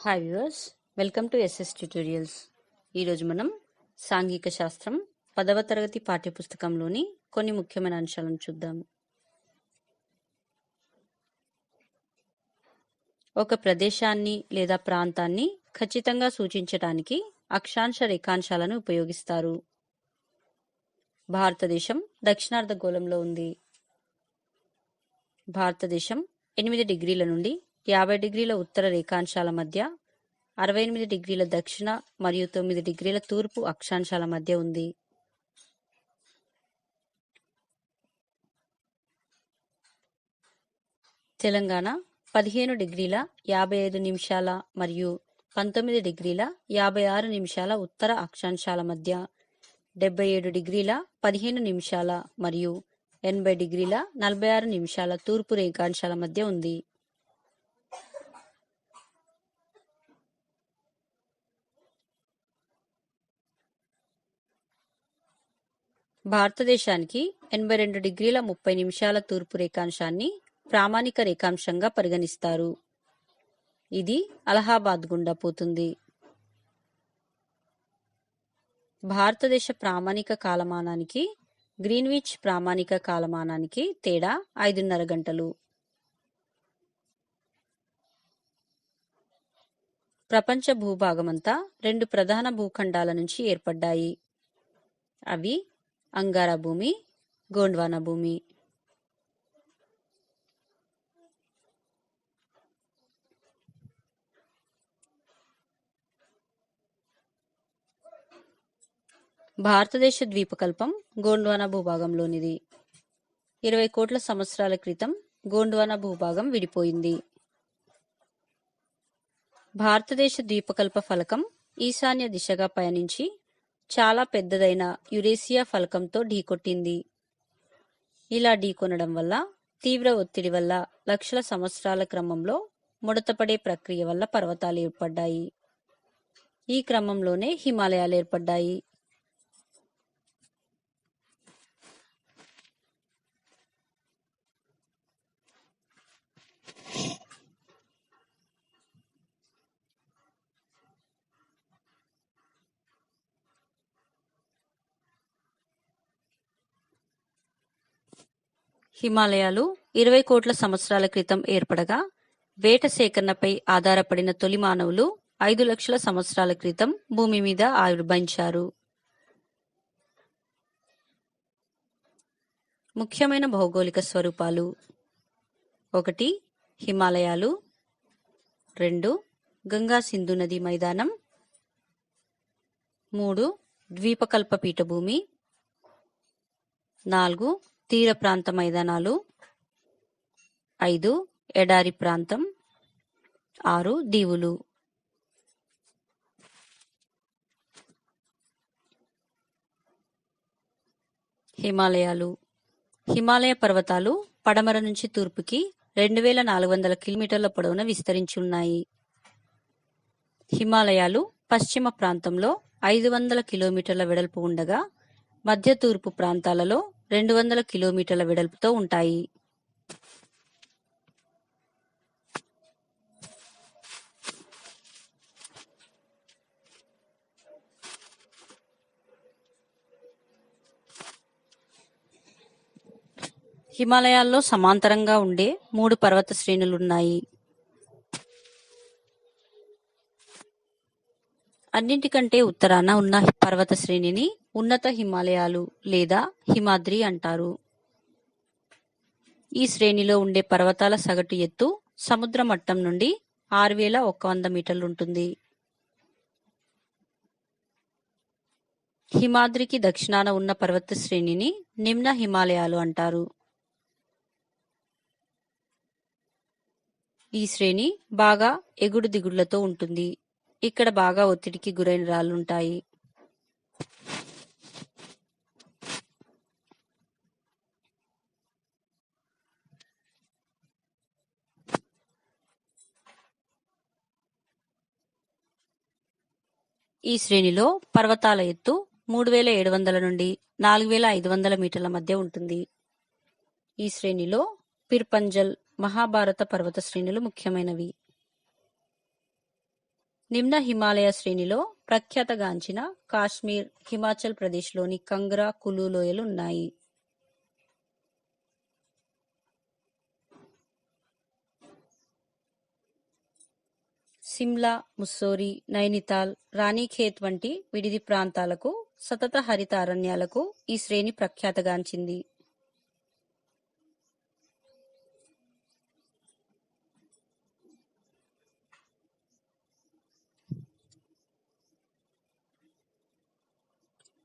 Hi viewers, welcome to SS tutorials. ఈరోజు మనం సాంఘిక శాస్త్రం 10వ తరగతి పాఠ్యపుస్తకంలోని కొన్ని ముఖ్యమైన అంశాలను చూద్దాం. ఒక ప్రదేశాన్ని లేదా ప్రాంతాన్ని ఖచ్చితంగా సూచించడానికి అక్షాంశ రేఖాంశాలను ఉపయోగిస్తారు. భారతదేశం దక్షిణార్ధగోళంలో ఉంది. భారతదేశం 8 డిగ్రీల నుండి 50 డిగ్రీల ఉత్తర రేఖాంశాల మధ్య, 68 డిగ్రీల దక్షిణ మరియు 9 డిగ్రీల తూర్పు అక్షాంశాల మధ్య ఉంది. తెలంగాణ 15 డిగ్రీల 55 నిమిషాల మరియు 19 డిగ్రీల 56 నిమిషాల ఉత్తర అక్షాంశాల మధ్య, 77 డిగ్రీల 15 నిమిషాల మరియు 80 డిగ్రీల 46 నిమిషాల తూర్పు రేఖాంశాల మధ్య ఉంది. భారతదేశానికి 82 డిగ్రీల 30 నిమిషాల తూర్పు రేఖాంశాన్ని ప్రామాణిక రేఖాంశంగా పరిగణిస్తారు. ఇది అలహాబాద్ గుండా పోతుంది. భారతదేశ ప్రామాణిక కాలమానానికి గ్రీన్విచ్ ప్రామాణిక కాలమానానికి తేడా 5:30 గంటలు. ప్రపంచ భూభాగమంతా 2 ప్రధాన భూఖండాల నుంచి ఏర్పడ్డాయి. అవి అంగారా భూమి, గోండ్వానా భూమి. భారతదేశ ద్వీపకల్పం గోండ్వానా భూభాగంలోనిది. 20 కోట్ల సంవత్సరాల క్రితం గోండ్వానా భూభాగం విడిపోయింది. భారతదేశ ద్వీపకల్ప ఫలకం ఈశాన్య దిశగా పయనించి చాలా పెద్దదైన యురేసియా ఫలకంతో ఢీకొట్టింది. ఇలా ఢీకొనడం వల్ల తీవ్ర ఒత్తిడి వల్ల లక్షల సంవత్సరాల క్రమంలో ముడతపడే ప్రక్రియ వల్ల పర్వతాలు ఏర్పడ్డాయి. ఈ క్రమంలోనే హిమాలయాలు ఏర్పడ్డాయి. హిమాలయాలు 20 కోట్ల సంవత్సరాల క్రితం ఏర్పడగా, వేట సేకరణపై ఆధారపడిన తొలి మానవులు 5 లక్షల సంవత్సరాల క్రితం భూమి మీద ఆవిర్భవించారు. ముఖ్యమైన భౌగోళిక స్వరూపాలు: 1 హిమాలయాలు, 2 గంగా సింధు నదీ మైదానం, 3 ద్వీపకల్ప పీఠభూమి, 4 తీర ప్రాంత మైదానాలు, 5 ఎడారి ప్రాంతం, 6 దీవులు. హిమాలయాలు. హిమాలయ పర్వతాలు పడమర నుంచి తూర్పుకి 2400 కిలోమీటర్ల పొడవున విస్తరించి ఉన్నాయి. హిమాలయాలు పశ్చిమ ప్రాంతంలో 500 కిలోమీటర్ల వెడల్పు ఉండగా, మధ్య తూర్పు ప్రాంతాలలో 200 కిలోమీటర్ల వెడల్పుతో ఉంటాయి. హిమాలయాల్లో సమాంతరంగా ఉండే 3 పర్వత శ్రేణులున్నాయి. అన్నింటికంటే ఉత్తరాన ఉన్న పర్వత శ్రేణిని ఉన్నత హిమాలయాలు లేదా హిమాద్రి అంటారు. ఈ శ్రేణిలో ఉండే పర్వతాల సగటు ఎత్తు సముద్ర మట్టం నుండి 6100 మీటర్లు ఉంటుంది. హిమాద్రికి దక్షిణాన ఉన్న పర్వత శ్రేణిని నిమ్న హిమాలయాలు అంటారు. ఈ శ్రేణి బాగా ఎగుడు దిగుడులతో ఉంటుంది. ఇక్కడ బాగా ఒత్తిడికి గురైన రాళ్లుంటాయి. ఈ శ్రేణిలో పర్వతాల ఎత్తు 3700 నుండి 4500 మీటర్ల మధ్య ఉంటుంది. ఈ శ్రేణిలో పిర్పంజల్, మహాభారత పర్వత శ్రేణులు ముఖ్యమైనవి. నిమ్న హిమాలయ శ్రేణిలో ప్రఖ్యాతగాంచిన కాశ్మీర్, హిమాచల్ ప్రదేశ్లోని కంగ్రా, కులు లోయలు ఉన్నాయి. సిమ్లా, ముస్సోరీ, నైనితాల్, రాణిఖేత్ వంటి విడిది ప్రాంతాలకు, సతత హరిత అరణ్యాలకు ఈ శ్రేణి ప్రఖ్యాతగాంచింది.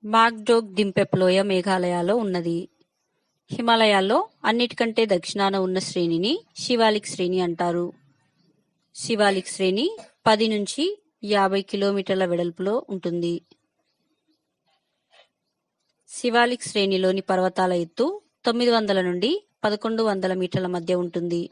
మాక్డోక్ దింపెప్ లోయ మేఘాలయలో ఉన్నది. హిమాలయాల్లో అన్నిటికంటే దక్షిణాన ఉన్న శ్రేణిని శివాలిక్ శ్రేణి అంటారు. శివాలిక్ శ్రేణి 10 నుంచి 50 కిలోమీటర్ల వెడల్పులో ఉంటుంది. శివాలిక్ శ్రేణిలోని పర్వతాల ఎత్తు 900 నుండి 1100 మీటర్ల మధ్య ఉంటుంది.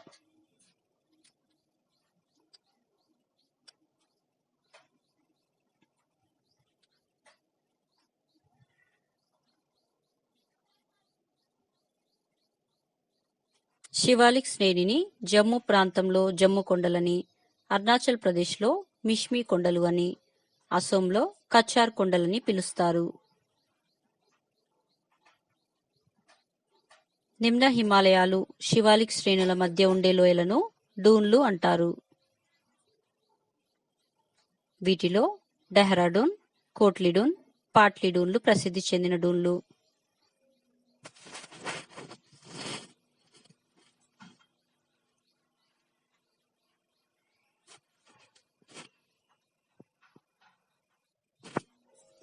శివాలిక్ శ్రేణిని జమ్మూ ప్రాంతంలో జమ్మూ కొండలని, అరుణాచల్ ప్రదేశ్లో మిష్మి కొండలు అని, అసోంలో కచార్ కొండలని పిలుస్తారు. నిమ్న హిమాలయాలు, శివాలిక్ శ్రేణుల మధ్య ఉండే లోయలను డూన్లు అంటారు. వీటిలో డెహ్రాడూన్, కోట్లీడూన్, పాట్లీడూన్లు ప్రసిద్ధి చెందిన డూన్లు.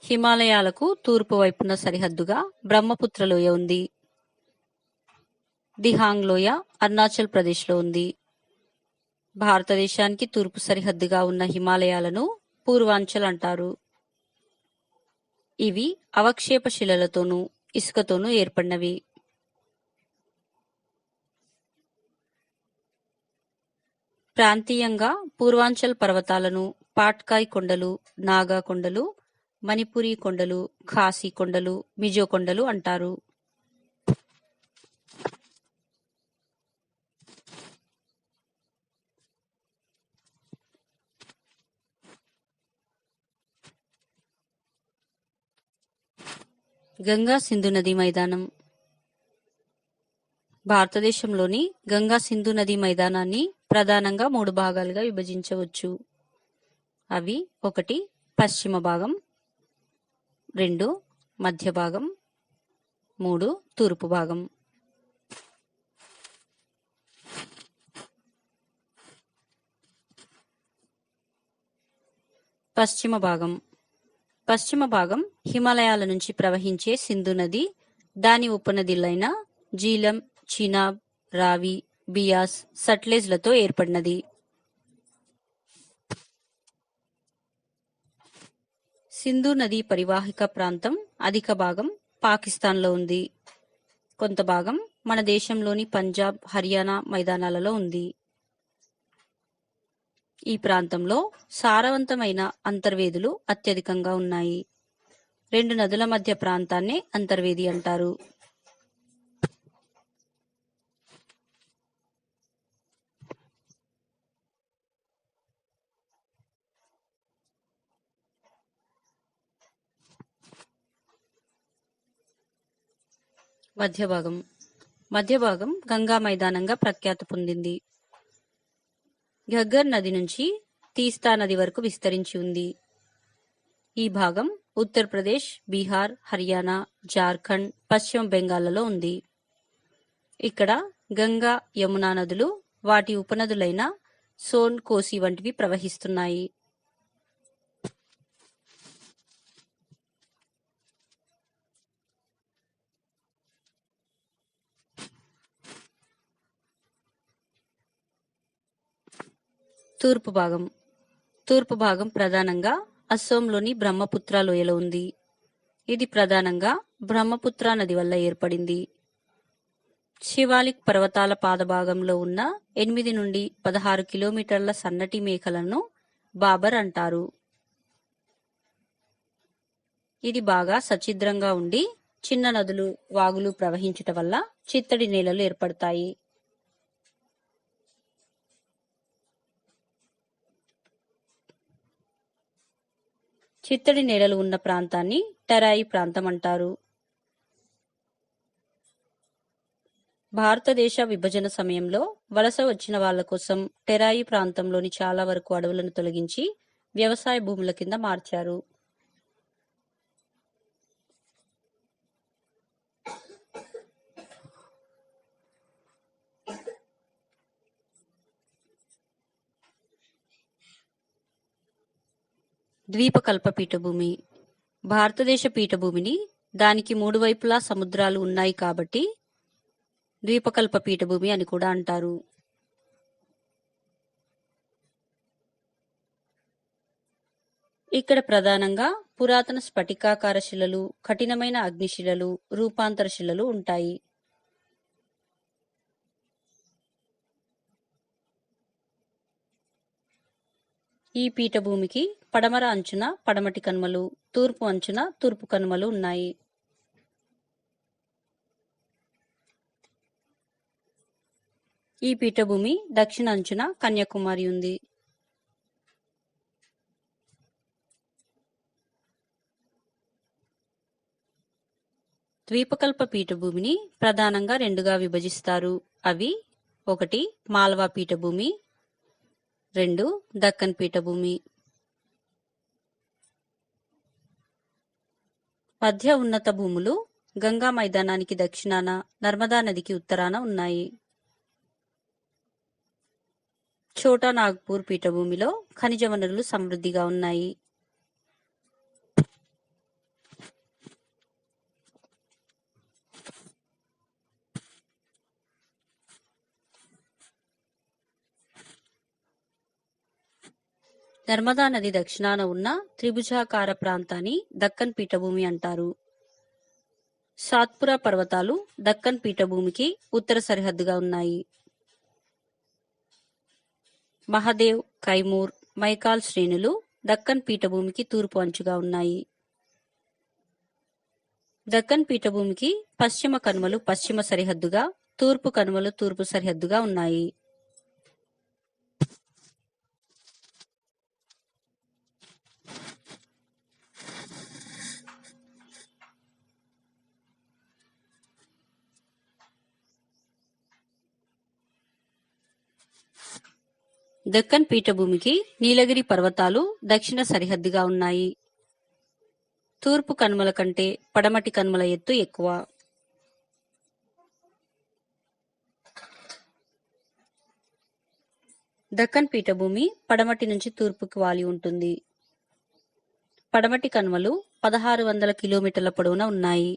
హిమాలయాలకు తూర్పు వైపున సరిహద్దుగా బ్రహ్మపుత్ర లోయ ఉంది. దిహాంగ్ లోయ అరుణాచల్ ప్రదేశ్లో ఉంది. భారతదేశానికి తూర్పు సరిహద్దుగా ఉన్న హిమాలయాలను పూర్వాంచల్ అంటారు. ఇవి అవక్షేప శిలలతోనూ ఇసుకతోనూ ఏర్పడినవి. ప్రాంతీయంగా పూర్వాంచల్ పర్వతాలను పాట్కాయ్ కొండలు, నాగా కొండలు, మణిపురి కొండలు, ఖాసీ కొండలు, మిజో కొండలు అంటారు. గంగా సింధు నదీ మైదానం. భారతదేశంలోని గంగా సింధు నదీ మైదానాన్ని ప్రధానంగా 3 భాగాలుగా విభజించవచ్చు. అవి 1 పశ్చిమ భాగం, 2 మధ్య భాగం, 3 తూర్పు భాగం. పశ్చిమ భాగం. పశ్చిమ భాగం హిమాలయాల నుంచి ప్రవహించే సింధు నది, దాని ఉపనదులైన జీలం, చినాబ్, రావి, బియాస్, సట్లెజ్లతో ఏర్పడినది. సింధు నదీ పరివాహిక ప్రాంతం అధిక భాగం పాకిస్తాన్లో ఉంది. కొంత భాగం మన దేశంలోని పంజాబ్, హర్యానా మైదానాలలో ఉంది. ఈ ప్రాంతంలో సారవంతమైన అంతర్వేదులు అత్యధికంగా ఉన్నాయి. 2 నదుల మధ్య ప్రాంతాన్నే అంతర్వేది అంటారు. మధ్యభాగం. మధ్యభాగం గంగా మైదానంగా ప్రఖ్యాతి పొందింది. ఘగ్గర్ నది నుంచి తీస్తా నది వరకు విస్తరించి ఉంది. ఈ భాగం ఉత్తరప్రదేశ్, బీహార్, హర్యానా, జార్ఖండ్, పశ్చిమ బెంగాల్లో ఉంది. ఇక్కడ గంగా, యమునా నదులు, వాటి ఉపనదులైన సోన్, కోసి వంటివి ప్రవహిస్తున్నాయి. తూర్పు భాగం. తూర్పు భాగం ప్రధానంగా అస్సోంలోని బ్రహ్మపుత్ర లోయలో ఉంది. ఇది ప్రధానంగా బ్రహ్మపుత్ర నది వల్ల ఏర్పడింది. శివాలిక్ పర్వతాల పాదభాగంలో ఉన్న 8 నుండి 16 కిలోమీటర్ల సన్నటి మేఖలను బాబర్ అంటారు. ఇది బాగా సఛిద్రంగా ఉండి చిన్న నదులు, వాగులు ప్రవహించుట వల్ల చిత్తడి నేలలు ఏర్పడతాయి. చిత్తడి నేలలు ఉన్న ప్రాంతాన్ని టెరాయి ప్రాంతం అంటారు. భారతదేశ విభజన సమయంలో వలస వచ్చిన వాళ్ల కోసం టెరాయి ప్రాంతంలోని చాలా వరకు అడవులను తొలగించి వ్యవసాయ భూముల కింద మార్చారు. ద్వీపకల్ప పీఠభూమి. భారతదేశ పీఠభూమిని దానికి 3 వైపులా సముద్రాలు ఉన్నాయి కాబట్టి ద్వీపకల్ప పీఠభూమి అని కూడా అంటారు. ఇక్కడ ప్రధానంగా పురాతన స్ఫటికాకార శిలలు, కఠినమైన అగ్నిశిలలు, రూపాంతర శిలలు ఉంటాయి. ఈ పీఠభూమికి పడమర అంచున పడమటి కనుమలు, తూర్పు అంచున తూర్పు కనుమలు ఉన్నాయి. ఈ పీఠభూమి దక్షిణ అంచున కన్యాకుమారి ఉంది. ద్వీపకల్ప పీఠభూమిని ప్రధానంగా 2గా విభజిస్తారు. అవి 1 మాల్వా పీఠభూమి, 2 దక్కన్ పీఠభూమి. మధ్య ఉన్నత భూములు గంగా మైదానానికి దక్షిణాన, నర్మదా నదికి ఉత్తరాన ఉన్నాయి. ఛోటా నాగ్పూర్ పీఠభూమిలో ఖనిజ వనరులు సమృద్ధిగా ఉన్నాయి. నర్మదా నది దక్షిణాన ఉన్న త్రిభుజాకార ప్రాంతాన్ని దక్కన్ పీఠభూమి అంటారు. సాత్పురా పర్వతాలు దక్కన్ పీఠభూమికి ఉత్తర సరిహద్దుగా ఉన్నాయి. మహదేవ్, కైమూర్, మైకాల్ శ్రేణులు దక్కన్ పీఠభూమికి తూర్పు అంచుగా ఉన్నాయి. దక్కన్ పీఠభూమికి పశ్చిమ కనుమలు పశ్చిమ సరిహద్దుగా, తూర్పు కనుమలు తూర్పు సరిహద్దుగా ఉన్నాయి. దక్కన్ పీఠభూమికి నీలగిరి పర్వతాలు దక్షిణ సరిహద్దుగా ఉన్నాయి. తూర్పు కనుమల కంటే పడమటి కనుమల ఎత్తు ఎక్కువ. దక్కన్ పీఠభూమి పడమటి నుంచి తూర్పుకు వాలి ఉంటుంది. పడమటి కనుమలు 1600 కిలోమీటర్ల పొడవున ఉన్నాయి.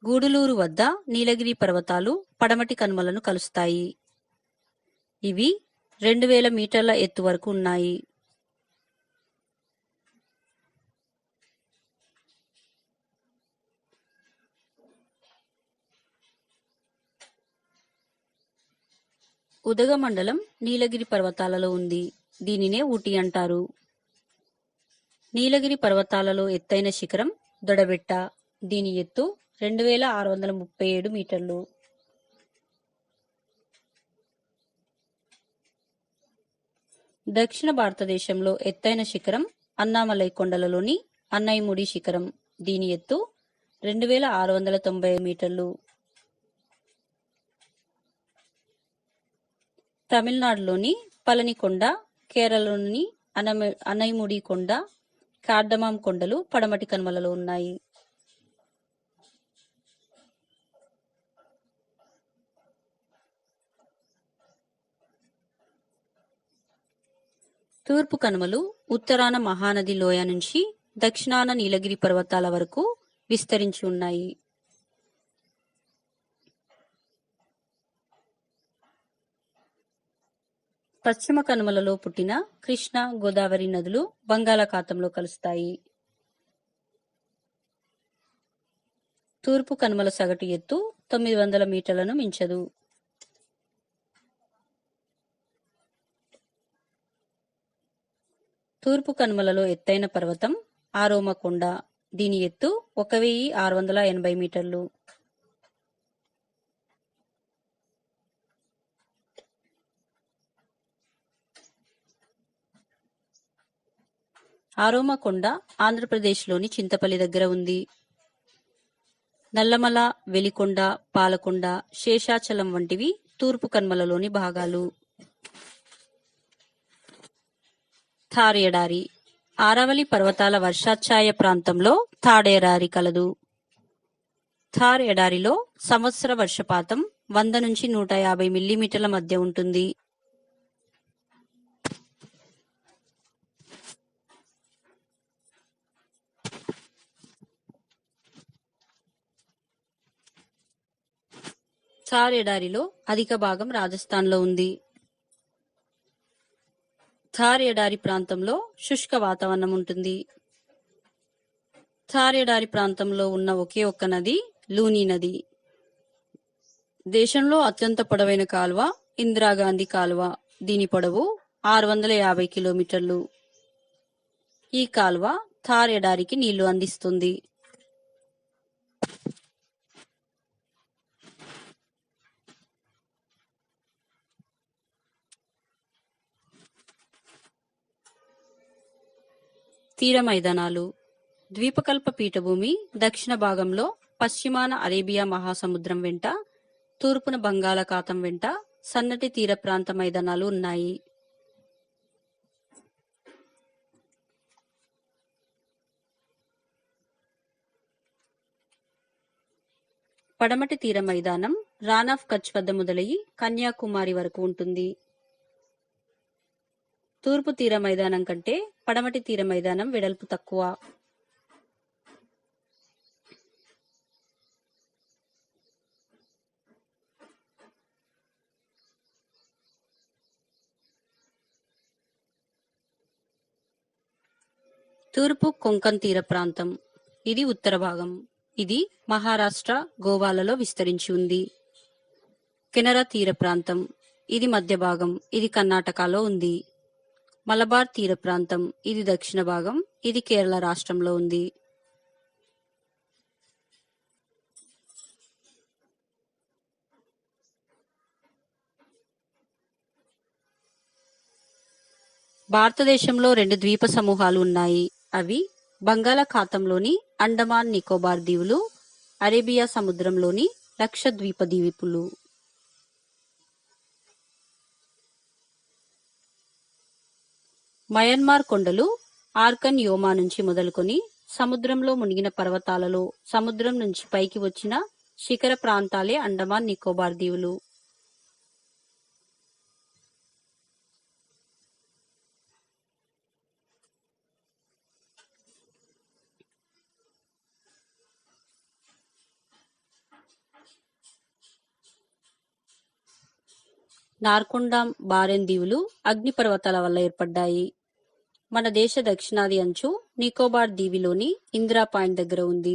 గూడులూరు వద్ద నీలగిరి పర్వతాలు పడమటి కనుమలను కలుస్తాయి. ఇవి 2000 మీటర్ల ఎత్తు వరకు ఉన్నాయి. ఉదగమండలం నీలగిరి పర్వతాలలో ఉంది. దీనినే ఊటీ అంటారు. నీలగిరి పర్వతాలలో ఎత్తైన శిఖరం దొడబెట్ట. దీని ఎత్తు 2637 మీటర్లు. దక్షిణ భారతదేశంలో ఎత్తైన శిఖరం అన్నామలై కొండలలోని అన్నైముడి శిఖరం. దీని ఎత్తు 2690 మీటర్లు. తమిళనాడులోని పళనికొండ, కేరళలోని అనైముడి కొండ, కార్డమాం కొండలు పడమటి కనుమలలో ఉన్నాయి. తూర్పు కనుమలు ఉత్తరాన మహానది లోయ నుంచి దక్షిణాన నీలగిరి పర్వతాల వరకు విస్తరించి ఉన్నాయి. పశ్చిమ కనుమలలో పుట్టిన కృష్ణ, గోదావరి నదులు బంగాళాఖాతంలో కలుస్తాయి. తూర్పు కనుమల సగటు ఎత్తు 900 మీటర్లను మించదు. తూర్పు కనుమలలో ఎత్తైన పర్వతం ఆరోమకొండ. దీని ఎత్తు 1680 మీటర్లు. ఆరోమకొండ ఆంధ్రప్రదేశ్లోని చింతపల్లి దగ్గర ఉంది. నల్లమల, వెలికొండ, పాలకొండ, శేషాచలం వంటివి తూర్పు కనుమలలోని భాగాలు. థార్ ఎడారి ఆరావళి పర్వతాల వర్షాఛాయ ప్రాంతంలో థార్ ఎడారి కలదు. థార్ ఎడారిలో సంవత్సర వర్షపాతం 100 నుంచి 150 మిల్లీమీటర్ల మధ్య ఉంటుంది. థార్ ఎడారిలో అధిక భాగం రాజస్థాన్లో ఉంది. థార్ ఎడారి ప్రాంతంలో శుష్క వాతావరణం ఉంటుంది. థార్ ఎడారి ప్రాంతంలో ఉన్న ఒకే ఒక్క నది లూని నది. దేశంలో అత్యంత పొడవైన కాలువ ఇందిరాగాంధీ కాలువ. దీని పొడవు 650 కిలోమీటర్లు. ఈ కాలువ థార్ ఎడారికి నీళ్లు అందిస్తుంది. తీర మైదానాలు ద్వీపకల్ప పీఠభూమి దక్షిణ భాగంలో పశ్చిమాన అరేబియా మహాసముద్రం వెంట, తూర్పున బంగాళాఖాతం వెంట సన్నటి తీర ప్రాంత మైదానాలు ఉన్నాయి. పడమటి తీర మైదానం రాన్ ఆఫ్ కచ్ వద్ద మొదలయ్యి కన్యాకుమారి వరకు ఉంటుంది. తూర్పు తీర మైదానం కంటే పడమటి తీర మైదానం వెడల్పు తక్కువ. తూర్పు కొంకన్ తీర ప్రాంతం. ఇది ఉత్తర భాగం. ఇది మహారాష్ట్ర, గోవాలలో విస్తరించి ఉంది. కెనరా తీర ప్రాంతం. ఇది మధ్య భాగం. ఇది కర్ణాటకలో ఉంది. మలబార్ తీర ప్రాంతం. ఇది దక్షిణ భాగం. ఇది కేరళ రాష్ట్రంలో ఉంది. భారతదేశంలో 2 ద్వీప సమూహాలు ఉన్నాయి. అవి బంగాళాఖాతంలోని అండమాన్ నికోబార్ దీవులు, అరేబియా సముద్రంలోని లక్షద్వీప ద్వీపులు. మయన్మార్ కొండలు ఆర్కన్ యోమా నుంచి మొదలుకొని సముద్రంలో మునిగిన పర్వతాలలో సముద్రం నుంచి పైకి వచ్చిన శిఖర ప్రాంతాలే అండమాన్ నికోబార్ దీవులు. నార్కొండాం, బారెన్ దీవులు అగ్నిపర్వతాల వల్ల ఏర్పడ్డాయి. మన దేశ దక్షిణాది అంచు నికోబార్ దీవిలోని ఇందిరా పాయింట్ దగ్గర ఉంది.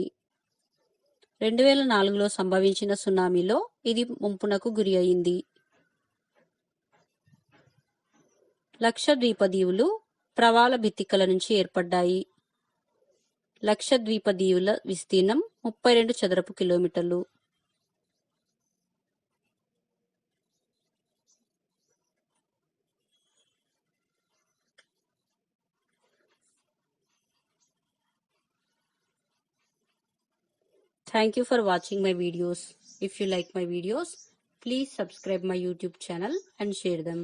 2004లో సంభవించిన సునామీలో ఇది ముంపునకు గురి అయింది. లక్షద్వీప దీవులు ప్రవాల భిత్తికల నుంచి ఏర్పడ్డాయి. లక్షద్వీప దీవుల విస్తీర్ణం 32 చదరపు కిలోమీటర్లు. Thank you for watching my videos. If you like my videos, please subscribe my YouTube channel and share them.